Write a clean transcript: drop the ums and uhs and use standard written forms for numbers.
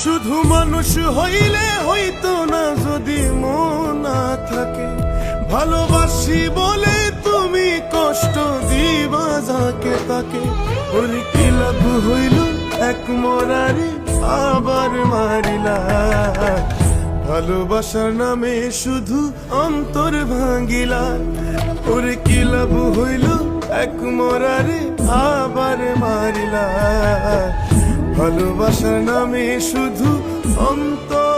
শুধু মানুষ হইলে হইতো না যদি মন না থাকে, ভালোবাসি বলে তুমি কষ্ট দিবা যাকে তাকে। ওর কি লাভ হইল এক মরারে আবার মারিলা, ভালোবাসার নামে শুধু অন্তর ভাঙিলা। ওর কি লাভ হইল এক মরারে আবার মারিলা, ভালোবাসার নামে শুধু অন্তর